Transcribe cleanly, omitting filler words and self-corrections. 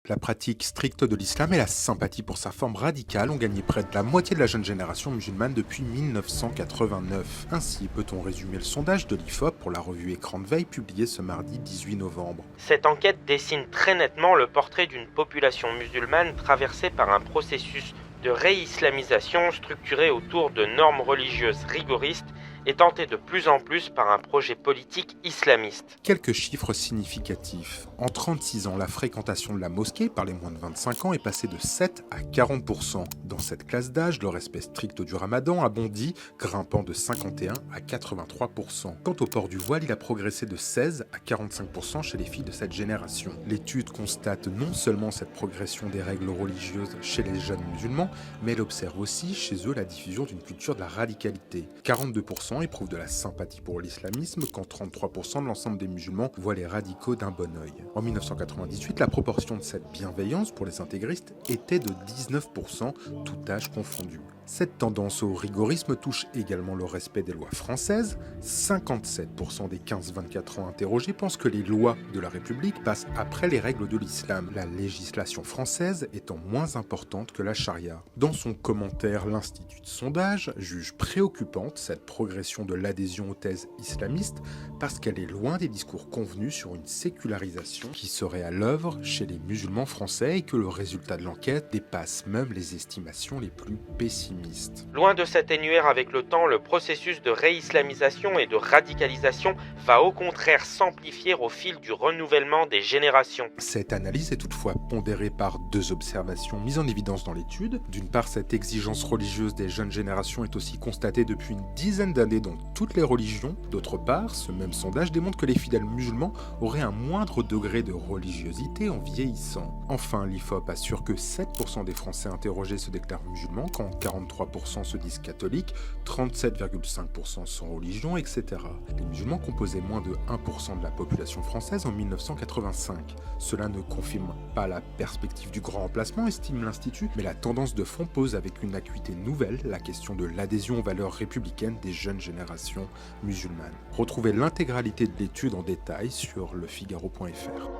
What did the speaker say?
La pratique stricte de l'islam et la sympathie pour sa forme radicale ont gagné près de la moitié de la jeune génération musulmane depuis 1989. Ainsi peut-on résumer le sondage de l'IFOP pour la revue Écran de veille publié ce mardi 18 novembre. Cette enquête dessine très nettement le portrait d'une population musulmane traversée par un processus de réislamisation structuré autour de normes religieuses rigoristes et tentée de plus en plus par un projet politique islamiste. Quelques chiffres significatifs. En 36 ans, la fréquentation de la mosquée par les moins de 25 ans est passée de 7 à 40%. Dans cette classe d'âge, le respect strict du ramadan a bondi, grimpant de 51 à 83%. Quant au port du voile, il a progressé de 16 à 45% chez les filles de cette génération. L'étude constate non seulement cette progression des règles religieuses chez les jeunes musulmans, mais elle observe aussi chez eux la diffusion d'une culture de la radicalité. 42% éprouvent de la sympathie pour l'islamisme, quand 33% de l'ensemble des musulmans voient les radicaux d'un bon œil. En 1998, la proportion de cette bienveillance pour les intégristes était de 19%, tout âge confondu. Cette tendance au rigorisme touche également le respect des lois françaises. 57% des 15-24 ans interrogés pensent que les lois de la République passent après les règles de l'islam, la législation française étant moins importante que la charia. Dans son commentaire, l'Institut de sondage juge préoccupante cette progression de l'adhésion aux thèses islamistes parce qu'elle est loin des discours convenus sur une sécularisation qui serait à l'œuvre chez les musulmans français et que le résultat de l'enquête dépasse même les estimations les plus pessimistes. Loin de s'atténuer avec le temps, le processus de réislamisation et de radicalisation va au contraire s'amplifier au fil du renouvellement des générations. Cette analyse est toutefois pondérée par deux observations mises en évidence dans l'étude. D'une part, cette exigence religieuse des jeunes générations est aussi constatée depuis une dizaine d'années dans toutes les religions. D'autre part, ce même sondage démontre que les fidèles musulmans auraient un moindre degré de religiosité en vieillissant. Enfin, l'IFOP assure que 7% des Français interrogés se déclarent musulmans, quand 43% se disent catholiques, 37,5% sans religion, etc. Les musulmans composaient moins de 1% de la population française en 1985. Cela ne confirme pas la perspective du grand remplacement, estime l'Institut, mais la tendance de fond pose avec une acuité nouvelle la question de l'adhésion aux valeurs républicaines des jeunes générations musulmanes. Retrouvez l'intégralité de l'étude en détail sur lefigaro.fr.